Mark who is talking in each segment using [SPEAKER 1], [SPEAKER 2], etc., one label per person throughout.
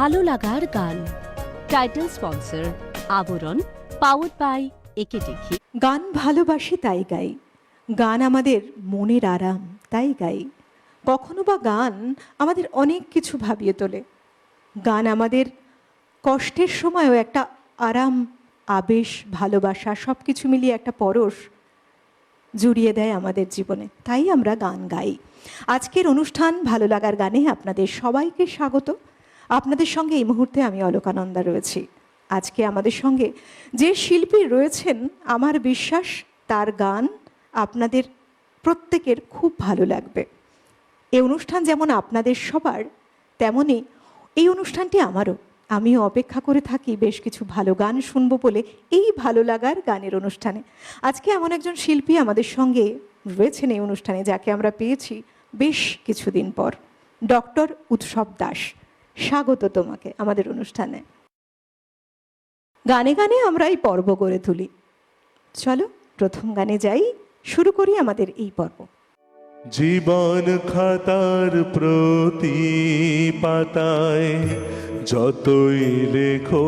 [SPEAKER 1] ভালো লাগার গান। টাইটেল স্পন্সর আবরণ, পাওয়ার্ড বাই একে দেখি।
[SPEAKER 2] গান ভালোবাসি তাই গাই, গান আমাদের মনের আরাম তাই গাই। কখনো বা গান আমাদের অনেক কিছু ভাবিয়ে তোলে। গান আমাদের কষ্টের সময়ও একটা আরাম, আবেশ, ভালোবাসা সব কিছু মিলিয়ে একটা পরশ জুড়িয়ে দেয় আমাদের জীবনে। তাই আমরা গান গাই। আজকের অনুষ্ঠান ভালো লাগার গানে আপনাদের সবাইকে স্বাগত। আপনাদের সঙ্গে এই মুহূর্তে আমি অলকানন্দা রয়েছি। আজকে আমাদের সঙ্গে যে শিল্পী রয়েছেন, আমার বিশ্বাস তার গান আপনাদের প্রত্যেকের খুব ভালো লাগবে। এই অনুষ্ঠান যেমন আপনাদের সবার, তেমনই এই অনুষ্ঠানটি আমারও। আমিও অপেক্ষা করে থাকি বেশ কিছু ভালো গান শুনবো বলে এই ভালো লাগার গানের অনুষ্ঠানে। আজকে এমন একজন শিল্পী আমাদের সঙ্গে রয়েছেন এই অনুষ্ঠানে, যাকে আমরা পেয়েছি বেশ কিছুদিন পর। ডক্টর উৎসব দাস, স্বাগত তোমাকে আমাদের অনুষ্ঠানে। গানে গানে আমরা এই পর্ব গড়ে তুলি। চলো প্রথম গানে যাই, শুরু করি আমাদের এই পর্ব।
[SPEAKER 3] জীবন খাতার প্রতি পাতায় যতই লেখো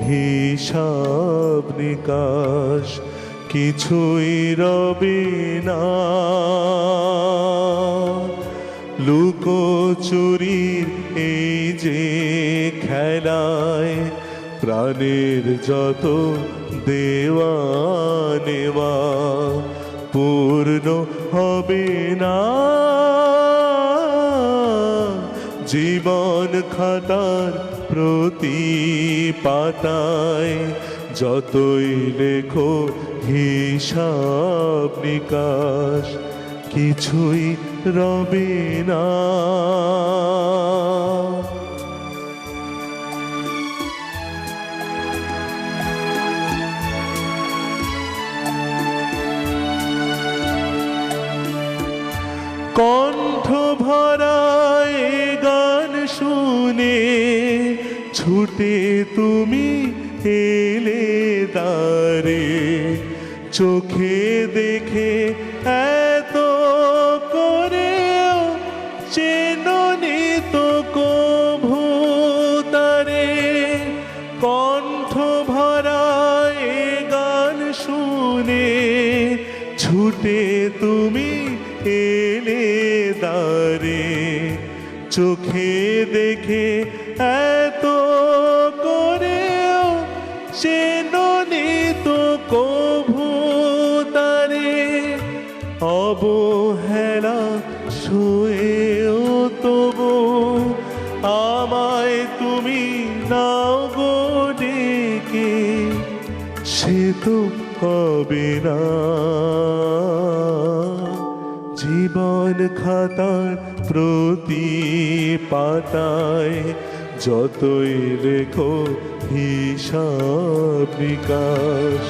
[SPEAKER 3] হিসাব নিকাশ, কিছুই রবে না। লুকোচুরির এই যে খেলায় প্রাণের যত দেওয়া নেওয়া পূর্ণ হবে না। জীবন খাতার প্রতি পাতায় যতই লেখো হিসাব নিকাশ, কিছুই রবে না। কণ্ঠ ভরায় গান শুনে ছুটে তুমি এলে দ্বারে, চোখে দেখে এত করেও চেননি তো কভু তারে। কণ্ঠ ভরায় গান শুনে ছুটে তুমি এলে দ্বারে, চোখে দেখে এত করেও চেননি তো কভু তারে। অবহেলা শুয়েও তবু আমায় তুমি নাও গো ডেকে, সে তো হবে না। জীবন খাতার প্রতি পাতায় যতই লেখো হিসাব নিকাশ,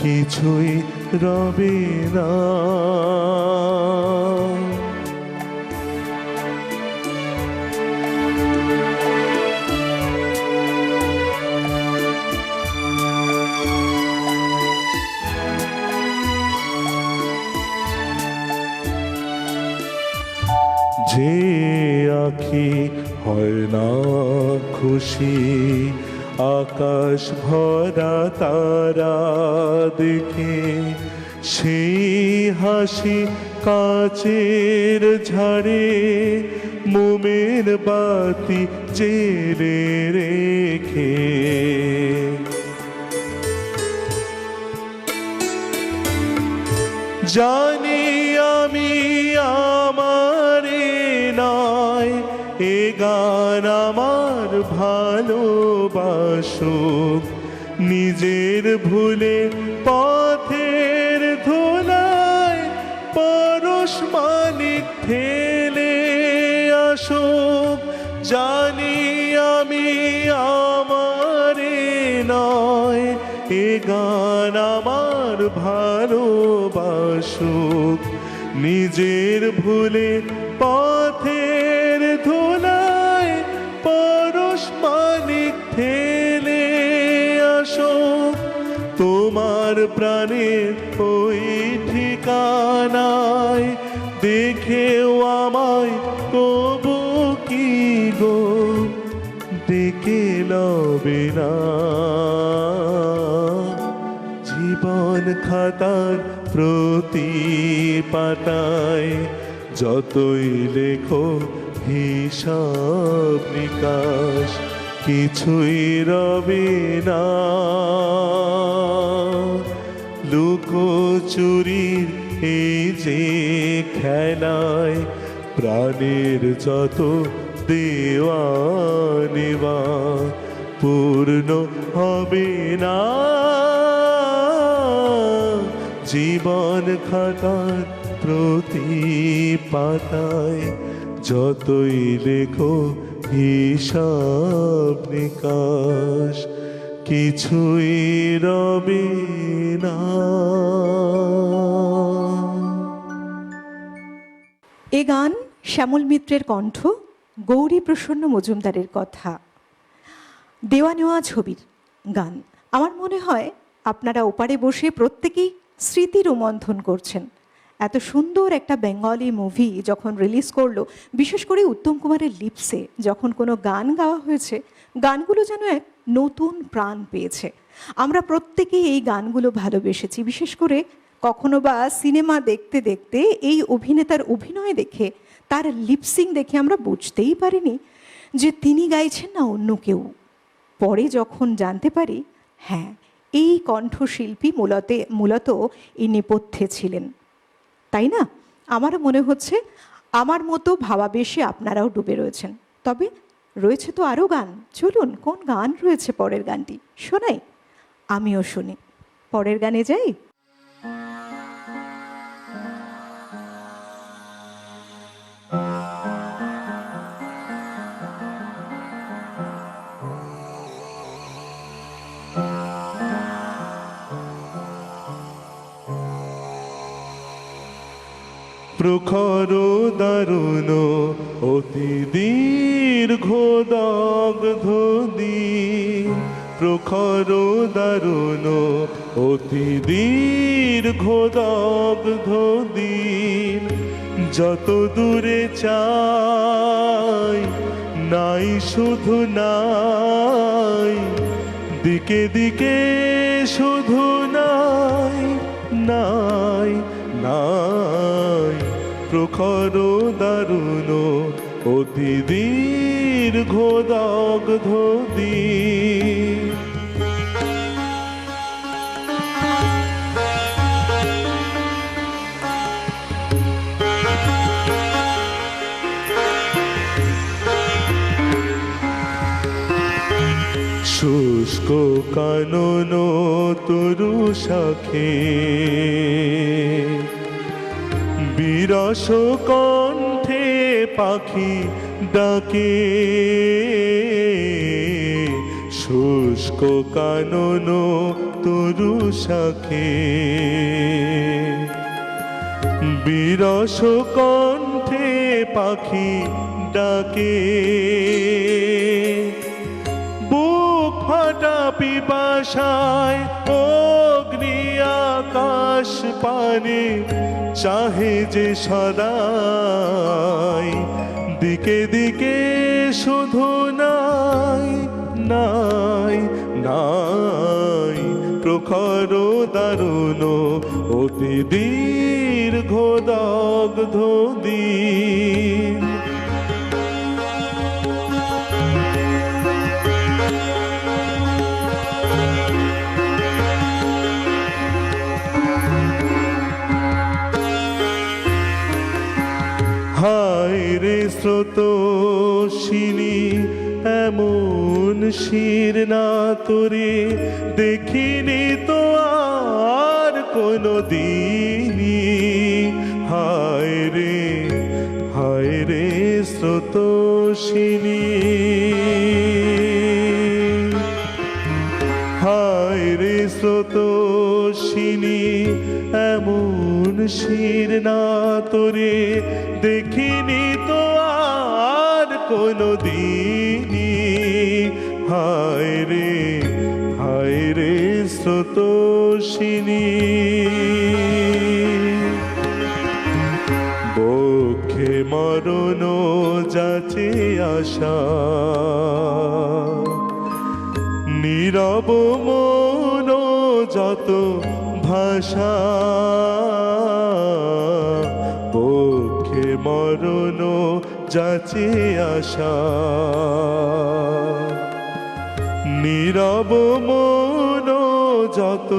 [SPEAKER 3] কিছুই রবে না। যে আখি হয় না খুশি আকাশ ভরা তারা দেখে, সেই হাসি কাচের ঝাড়ে মোমের বাতি জেলে রেখে। জানি আমি আমার নয়, এ গান আমার ভালোবাসুক, নিজের ভুলে পথের ধুলায় পরশ মানিক ঠেলে আসুক। জানি আমি আমার নয়, এ গান আমার ভালোবাসুক, নিজের ভুলে পথের ধুলায় পরশ মানিক ঠেলে আসুক। তোমার প্রাণের ওই ঠিকানায় দেখেও আমায় তবু কি গো ডেকে লবে না। জীবন খাতার প্রতি পাতায় যতই লেখো হিসাব নিকাশ, কিছুই রবে না। লুকোচুরির এই যে খেলায় প্রাণের যত দেওয়া নেওয়া পূর্ণ হবে না। জীবন খাতার প্রতি পাতায় যতই লেখো হিসাব নিকাশ, কিছুই রবে না।
[SPEAKER 2] এ গান শ্যামল মিত্রের কণ্ঠ, গৌরী প্রসন্ন মজুমদারের কথা, দেওয়া নেওয়া ছবির গান। আমার মনে হয় আপনারা ওপারে বসে প্রত্যেকেই স্মৃতি রোমন্থন করছেন। এত সুন্দর একটা বেঙ্গলি মুভি যখন রিলিজ করলো, বিশেষ করে উত্তম কুমারের লিপসে যখন কোনো গান গাওয়া হয়েছে, গানগুলো যেন এক নতুন প্রাণ পেয়েছে। আমরা প্রত্যেকেই এই গানগুলো ভালোবেসেছি। বিশেষ করে কখনো বা সিনেমা দেখতে দেখতে এই অভিনেতার অভিনয় দেখে, তার লিপসিং দেখে আমরা বুঝতেই পারিনি যে তিনি গাইছেন না অন্য কেউ। পরে যখন জানতে পারি, হ্যাঁ, এই কণ্ঠশিল্পী মূলত এই নেপথ্যে ছিলেন। তাই না? আমারও মনে হচ্ছে আমার মতো ভাবাবেশে আপনারাও ডুবে রয়েছেন। তবে রয়েছে তো আরও গান। চলুন, কোন গান রয়েছে পরের গানটি শোনাই, আমিও শুনি। পরের গানে যাই।
[SPEAKER 3] প্রখর দারুণ অতি দীর্ঘ দগ্ধ দিন, প্রখর দারুণ অতি দীর্ঘ দগ্ধ দিন, যত দূরে চাই নাই শুধু নাই, দিকে দিকে শুধু নাই নাই নাই। প্রখর দারুণ অতি দীর্ঘ দগ্ধ দিন। শুষ্ক কানন তরু শাখে বিরস কণ্ঠে পাখি ডাকে, শুষ্ক কানন তরু শাখে বিরস কণ্ঠে পাখি ডাকে, বুক ফাটা পিপাসায় অগ্নি আকাশ পানে চাহে যে সদাই, দিকে দিকে শুধু নাই নাই নাই। প্রখর দারুণ অতি দীর্ঘ দগ্ধ দিন। হায় রে স্রোতোষিনী এমন শির না তোরে দেখিনি তো আর কোনো দিনই। হায় রে স্রোতোষিনী, হায় রে স্রোতোষিনী এমন শির না তোরে দেখিনি তো আর কোনো দিনই। হায় রে স্রোতোষিনী, বক্ষে মরণ যাচে আশা নীরব মন যত ভাষা, পক্ষে মরণ যাচে আশা। নীরব মন যত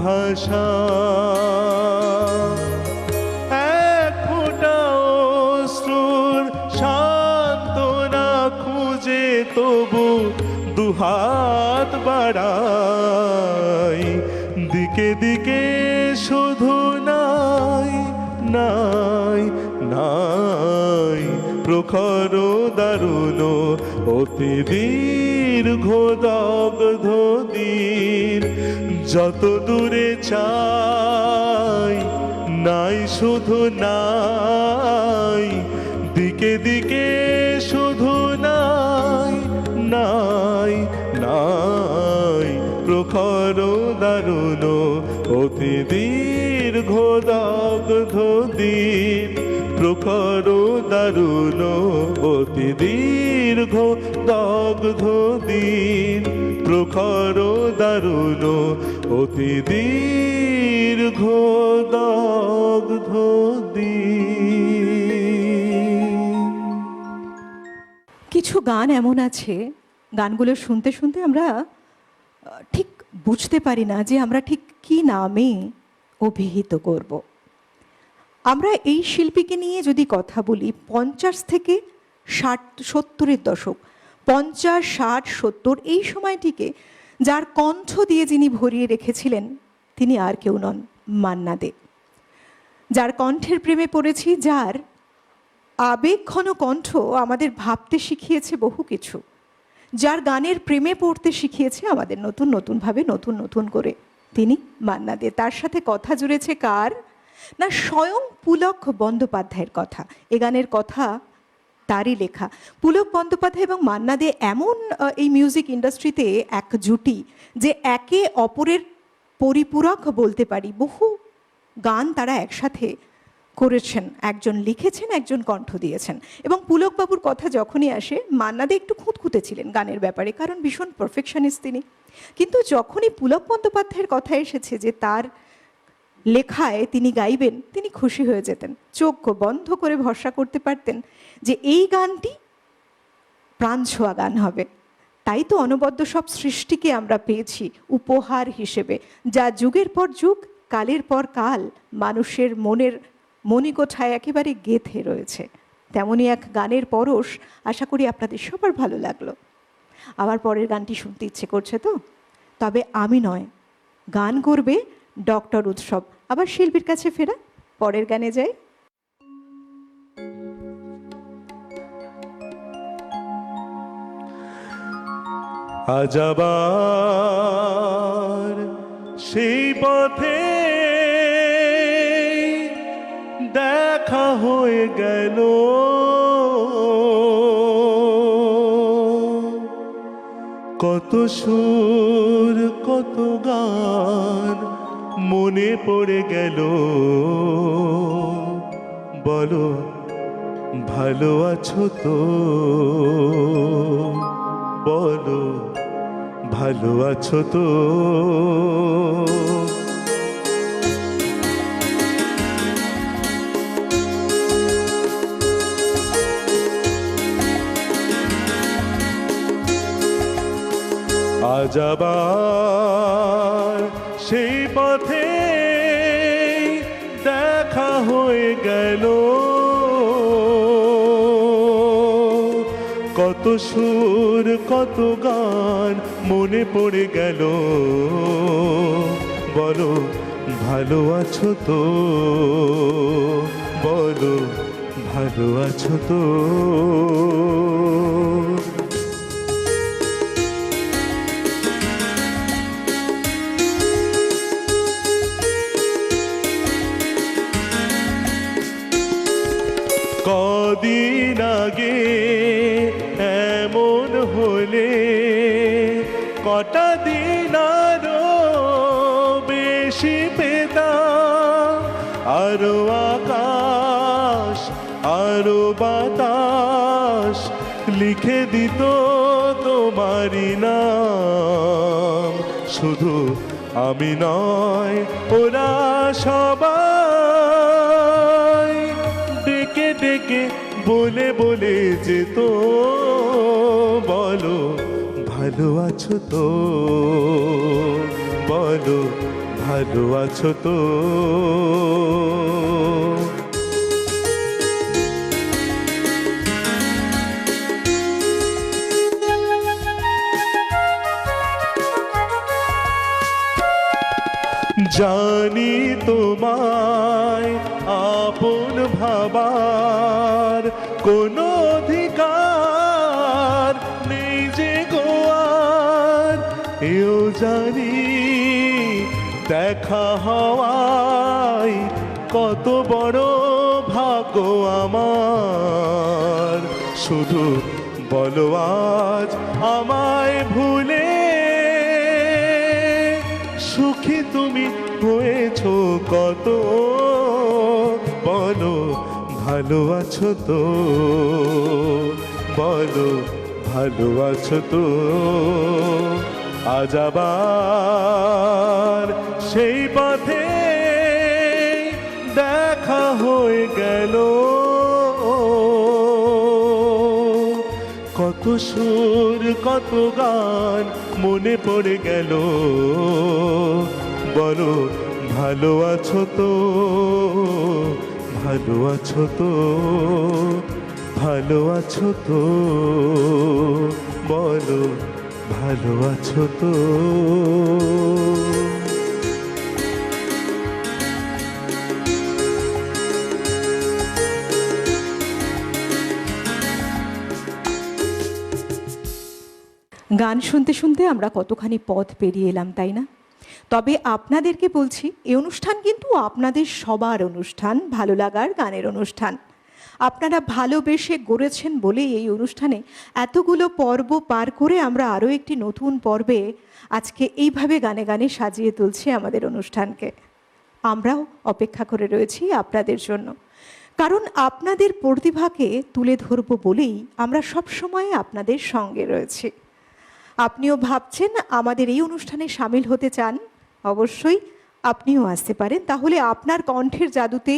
[SPEAKER 3] ভাষা, এক ফোঁটা অশ্রুর সান্ত্বনা খুঁজে তবু দুহাত বাড়াই। দিকে দিকে শুধু নাই নাই নাই, প্রখর দারুণ অতি দীর্ঘ দগ্ধ দিন। যত দূরে চাই নাই শুধু নাই, দিকে দিকে শুধু নাই নাই নাই, প্রখর দারুণ অতি দীর্ঘ দগ্ধ দিন। প্রখর দারুণ অতি দীর্ঘ দগ্ধ দিন। প্রখর দারুণ অতি দীর্ঘ দগ্ধ দিন।
[SPEAKER 2] কিছু গান এমন আছে, গানগুলো শুনতে শুনতে আমরা ঠিক বুঝতে পারি না যে আমরা ঠিক কী নামে অভিহিত করব। আমরা এই শিল্পীকে নিয়ে যদি কথা বলি, 50 থেকে 60-70-এর দশক, 50, 60, 70 এই সময়টিকে যার কণ্ঠ দিয়ে যিনি ভরিয়ে রেখেছিলেন তিনি আর কেউ নন, মান্না দে। যার কণ্ঠের প্রেমে পড়েছি, যার আবেগঘন কণ্ঠ আমাদের ভাবতে শিখিয়েছে বহু কিছু, যার গানের প্রেমে পড়তে শিখিয়েছে আমাদের নতুন নতুনভাবে, নতুন নতুন করে, তিনি মান্না দে। তার সাথে কথা জুড়েছে কার না, স্বয়ং পুলক বন্দ্যোপাধ্যায়ের কথা। এ গানের কথা তারই লেখা। পুলক বন্দ্যোপাধ্যায় এবং মান্না দে এমন এই মিউজিক ইন্ডাস্ট্রিতে এক জুটি যে একে অপরের পরিপূরক বলতে পারি। বহু গান তারা একসাথে করেছেন, একজন লিখেছেন, একজন কণ্ঠ দিয়েছেন। এবং পুলকবাবুর কথা যখনই আসে, মান্না দে একটু খুঁতখুঁতে ছিলেন গানের ব্যাপারে, কারণ ভীষণ পারফেকশনিস্ট তিনি। কিন্তু যখনই পুলক বন্দ্যোপাধ্যায়ের কথা এসেছে যে তার লেখায় তিনি গাইবেন, তিনি খুশি হয়ে যেতেন, চোখ বন্ধ করে ভরসা করতে পারতেন যে এই গানটি প্রাণছোঁয়া গান হবে। তাই তো অনবদ্য সব সৃষ্টিকে আমরা পেয়েছি উপহার হিসেবে, যা যুগের পর যুগ, কালের পর কাল মানুষের মনের মণিকোঠায় একেবারে গেঁথে রয়েছে। তেমনই এক গানের পরশ আশা করি আপনাদের সবার ভালো লাগলো। আমার পরের গানটি শুনতে ইচ্ছে করছে তো? তবে আমি নয়, গান করবে ডক্টর উৎসব। আবার শিল্পীর কাছে ফেরা, পরের গানে যাই।
[SPEAKER 3] আজ আবার সেই পথে দেখা হয়ে গেল, কত সুর কত গান মনে পড়ে গেল। বলো ভালো আছো তো, বলো ভালো আছো তো। আজ আবার সেই পথে দেখা হয়ে গেল, কত সুর কত গান মনে পড়ে গেল। বলো ভালো আছো তো, বলো ভালো আছো তো। কদিন আগে এমন হলে, কটা দিন আরো বেশি পেতাম। আরো আকাশ আরো বাতাস লিখে দিত তোমারি নাম। শুধু আমি নয়, ওরা সবাই ডেকে ডেকে বলে বলে যেত, বলো ভালো আছো তো, বলো ভালো আছো তো। জানি তোমায় আপন ভাবার কোনো অধিকার নেই যে গোয়ার, এও জানি দেখা হওয়ায় কত বড় ভাগ্য আমার। শুধু বলো আজ আমায় ভুলে সুখী তুমি হয়েছো কত, বলো ভালো আছো তো, বলো ভালো আছো তো। আজ আবার সেই পথে দেখা হয়ে গেল, কত সুর কত গান মনে পড়ে গেল, বলো ভালো আছো তো, ভালো আছো তো, ভালো আছো তো, বলো ভালো আছো তো।
[SPEAKER 2] গান শুনতে শুনতে আমরা কতখানি পথ পেরিয়ে এলাম, তাই না? তবে আপনাদেরকে বলছি, এই অনুষ্ঠান কিন্তু আপনাদের সবার অনুষ্ঠান, ভালো লাগার গানের অনুষ্ঠান। আপনারা ভালোবেসে গড়েছেন বলেই এই অনুষ্ঠানে এতগুলো পর্ব পার করে আমরা আরও একটি নতুন পর্বে আজকে এইভাবে গানে গানে সাজিয়ে তুলছি আমাদের অনুষ্ঠানকে। আমরাও অপেক্ষা করে রয়েছি আপনাদের জন্য, কারণ আপনাদের প্রতিভাকে তুলে ধরব বলেই আমরা সবসময় আপনাদের সঙ্গে রয়েছি। আপনিও ভাবছেন আমাদের এই অনুষ্ঠানে সামিল হতে চান, অবশ্যই আপনিও আসতে পারেন। তাহলে আপনার কণ্ঠের জাদুতে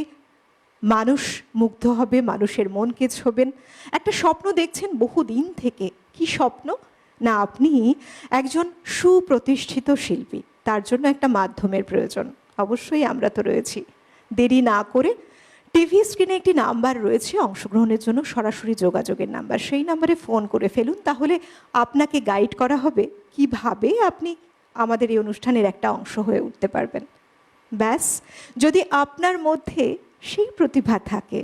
[SPEAKER 2] মানুষ মুগ্ধ হবে, মানুষের মনকে ছোবেন। একটা স্বপ্ন দেখছেন বহুদিন থেকে, কি স্বপ্ন না আপনি একজন সুপ্রতিষ্ঠিত শিল্পী, তার জন্য একটা মাধ্যমের প্রয়োজন। অবশ্যই আমরা তো রয়েছি। দেরি না করে টিভি স্ক্রিনে একটি নাম্বার রয়েছে অংশগ্রহণের জন্য, সরাসরি যোগাযোগের নাম্বার, সেই নাম্বারে ফোন করে ফেলুন। তাহলে আপনাকে গাইড করা হবে কিভাবে আপনি আমাদের এই অনুষ্ঠানের একটা অংশ হয়ে উঠতে পারবেন। ব্যাস, যদি আপনার মধ্যে সেই প্রতিভা থাকে,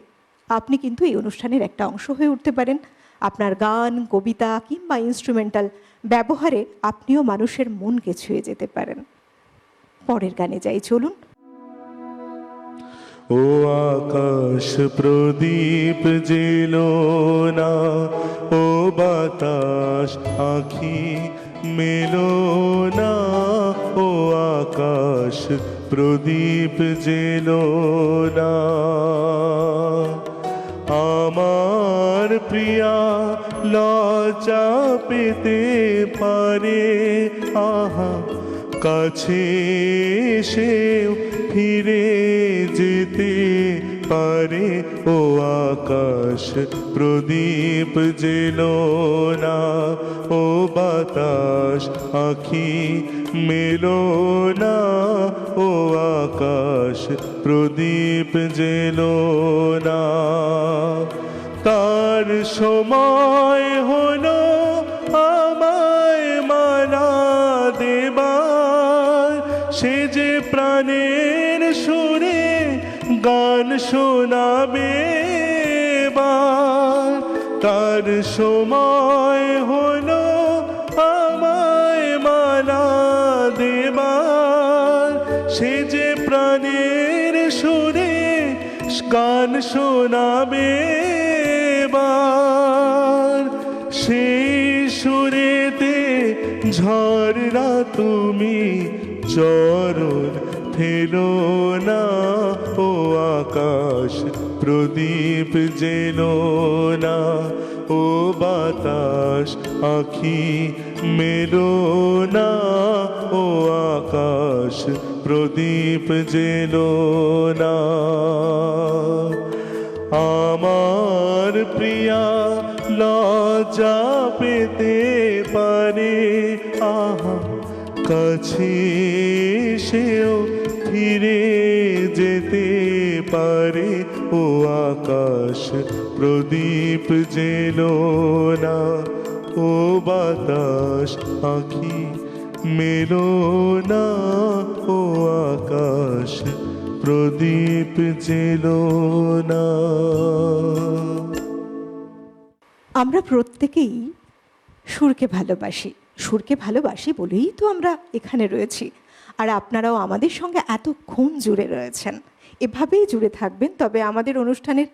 [SPEAKER 2] আপনি কিন্তু এই অনুষ্ঠানের একটা অংশ হয়ে উঠতে পারেন। আপনার গান, কবিতা কিংবা ইনস্ট্রুমেন্টাল ব্যবহারে আপনিও মানুষের মনকে ছুঁয়ে যেতে পারেন। পরের গানে যাই, চলুন।
[SPEAKER 3] ও আকাশ প্রদীপ জেলো না, ও বাতাস আঁখি মেলো না, ও আকাশ প্রদীপ জেলো না। আমার প্রিয়া লজ্জা পেতে পারে, আহা কাছে এসেও ফিরে যেতে পারে। ও আকাশ প্রদীপ জেলো না, ও বাতাস আঁখি মেলো না, ও আকাশ প্রদীপ জেলো না। তার সময় হলো আমায় মালা দেবার, সে যে প্রাণের সুরে গান শোনাবে এবার। তার সময় হলো আমায় মালা দেবার, সে যে প্রাণের সুরে গান শোনাবে এবার। সেই সুরেতে ঝড়রা তুমি চরণ ফেলো না, ও আকাশ প্রদীপ জেলো না, ও বাতাস আঁখি মেলো না ও আকাশ প্রদীপ জেলো না। আমার প্রিয়া লজ্জা পেতে পারে, আহা কাছে সেও ফিরে যেতে পারে, ও আকাশ প্রদীপ জেলো না ও বাতাস আঁখি মেলো না ও আকাশ প্রদীপ জেলো না।
[SPEAKER 2] আমরা প্রত্যেকেই সুরকে ভালোবাসি, সুরকে ভালোবাসি বলেই তো আমরা এখানে রয়েছি, আর আপনারাও আমাদের সঙ্গে এতক্ষণ জুড়ে রয়েছেন, এভাবেই জুড়ে থাকবেন। তবে আমাদের অনুষ্ঠানের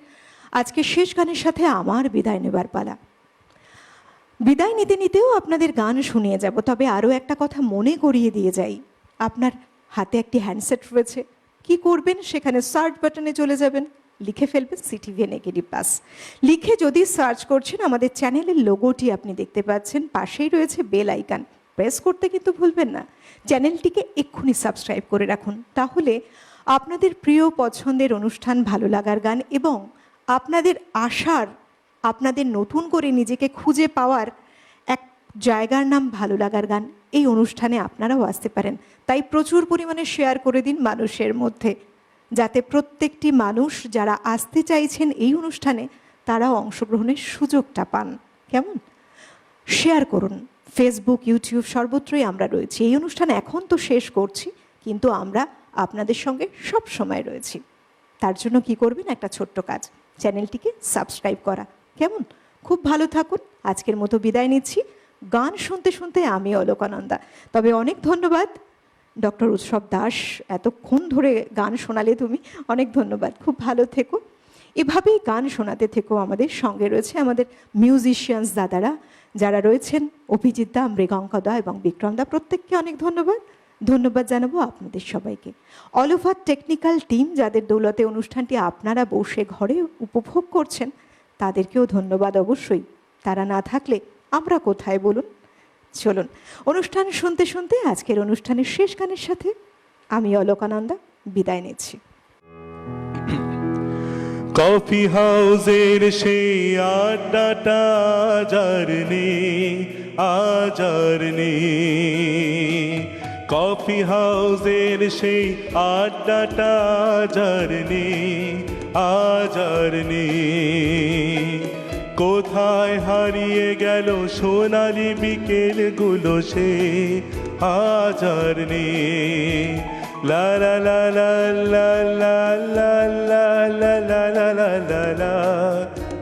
[SPEAKER 2] আজকে শেষ গানের সাথে আমার বিদায় নেবার পালা। বিদায় নিতে নিতেও আপনাদের গান শুনিয়ে যাব, তবে আরও একটা কথা মনে করিয়ে দিয়ে যাই। আপনার হাতে একটি হ্যান্ডসেট রয়েছে, কি করবেন, সেখানে সার্চ বাটনে চলে যাবেন, লিখে ফেলবেন সিটিভিএন একেডি প্লাস। লিখে যদি সার্চ করছেন, আমাদের চ্যানেলের লোগোটি আপনি দেখতে পাচ্ছেন, পাশেই রয়েছে বেল আইকন, প্রেস করতে কিন্তু ভুলবেন না। চ্যানেলটিকে এক্ষুনি সাবস্ক্রাইব করে রাখুন, তাহলে আপনাদের প্রিয় পছন্দের অনুষ্ঠান, ভালো লাগার গান এবং আপনাদের আশার, আপনাদের নতুন করে নিজেকে খুঁজে পাওয়ার এক জায়গার নাম ভালো লাগার গান, এই অনুষ্ঠানে আপনারাও আসতে পারেন। তাই প্রচুর পরিমাণে শেয়ার করে দিন মানুষের মধ্যে, যাতে প্রত্যেকটি মানুষ যারা আসতে চাইছেন এই অনুষ্ঠানে তারাও অংশগ্রহণের সুযোগটা পান। কেমন? শেয়ার করুন, ফেসবুক, ইউটিউব সর্বত্রই আমরা রয়েছি। এই অনুষ্ঠান এখন তো শেষ করছি, কিন্তু আমরা আপনাদের সঙ্গে সব সময় রয়েছি। তার জন্য কি করবেন, একটা ছোট্ট কাজ, চ্যানেলটিকে সাবস্ক্রাইব করা। কেমন? খুব ভালো থাকুন। আজকের মতো বিদায় নিচ্ছি, গান শুনতে শুনতে আমি অলোকানন্দা। তবে অনেক ধন্যবাদ ডক্টর উৎসব দাস, এতক্ষণ ধরে গান শোনালে তুমি, অনেক ধন্যবাদ। খুব ভালো থেকো, এভাবেই গান শোনাতে থেকো। আমাদের সঙ্গে রয়েছে আমাদের মিউজিশিয়ানস দাদারা যারা রয়েছেন, অভিজিৎ দা, মৃগাঙ্কা দা এবং বিক্রম দা, প্রত্যেককে অনেক ধন্যবাদ। ধন্যবাদ জানাবো আপনাদের সবাইকে, অল ওভার টেকনিক্যাল টিম, যাদের দৌলতে অনুষ্ঠানটি আপনারা বসে ঘরে উপভোগ করছেন, তাদেরকেও ধন্যবাদ অবশ্যই। তারা না থাকলে আমরা কোথায় বলুন? চলুন অনুষ্ঠান শুনতে শুনতে আজকের অনুষ্ঠানের শেষ গানের সাথে আমি অলোকানন্দা বিদায় নিচ্ছি।
[SPEAKER 3] কফি হাউসের সেই আড্ডাটা জারনি আজারনি, কফি হাউসের সেই আড্ডাটা জারনি আজারনি, কোথায় হারিয়ে গেল সোনালি বিকেলগুলো সে আজারনি। লা লা লা লা লা লা লা লা লা লা লা লা লা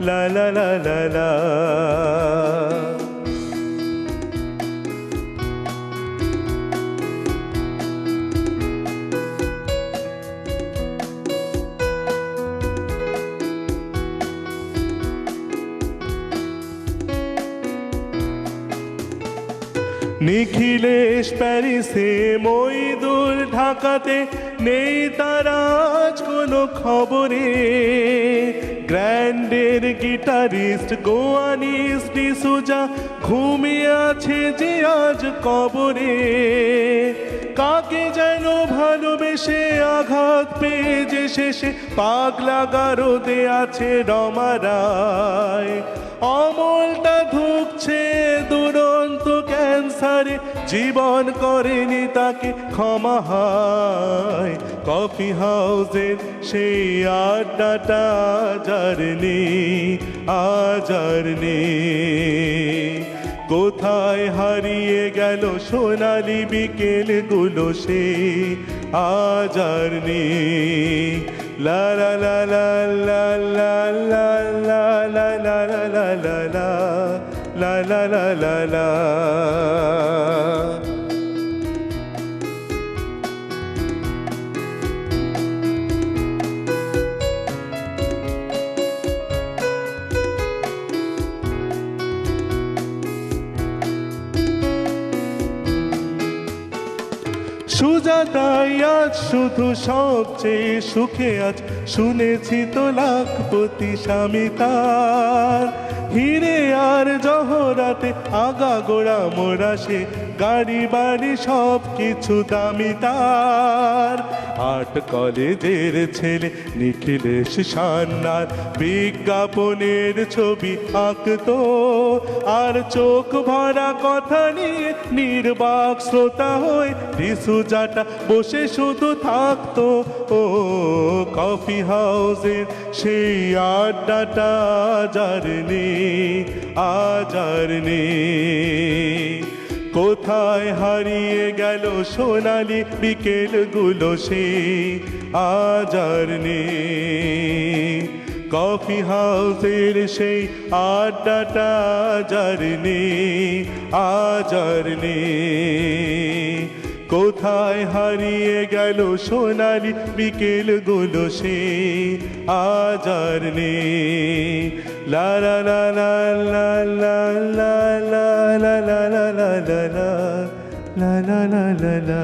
[SPEAKER 3] লা লা লা লা লা। নিখিলেশ প্যারিসে, মইদুল ঢাকাতে, নেই তার আজ কোনো খবরে। গ্র্যান্ডের গিটারিস্ট গোয়ানিস ডিসুজা ঘুমিয়ে আছে যে আজ কবরে। কাকে যেন ভালোবেসে আঘাত পেয়ে যে শেষে পাগলা গারদে আছে রমারায়। অমলটা ধুকছে দুরন্ত ক্যান্সারে, জীবন করেনি তাকে ক্ষমা হায়। কফি হাউসের সেই আড্ডাটা জারনি আজারনি, কোথায় হারিয়ে গেল সোনালি বিকেলগুলো সে আজারনি। লা লা লা লা লা লা লা লা লা লা লা লা লা লা লা লা লা। সুজাতাই আজ শুধু সবচেয়ে সুখে আজ, শুনেছি তো লাখপতি স্বামী তার। হিরে আর জহরাতে আগাগোড়া মোরা সে, গাড়ি বাড়ি সব কিছু দামি তার। আর্ট কলেজের ছেলে নিখিলেশ সান্নাল বিজ্ঞাপনের ছবি আঁকতো, আর চোখ ভরা কথা নিয়ে নির্বাক শ্রোতা হয়ে ডিসুজাটা বসে শুধু থাকতো। ও কফি হাউসের সেই আড্ডাটা আজ আর নেই। কোথায় হারিয়ে গেল সোনালি বিকেলগুলো সে, আজ আর নেই। কফি হাউসের সেই আড্ডাটা আজ আর নেই। কোথায় হারিয়ে গেল সোনালি বিকেলগুলো সে, আজ আর নেই। লা লা লা লা লা লা লা লা লা লা লা লা লা লা লা লা লা লা।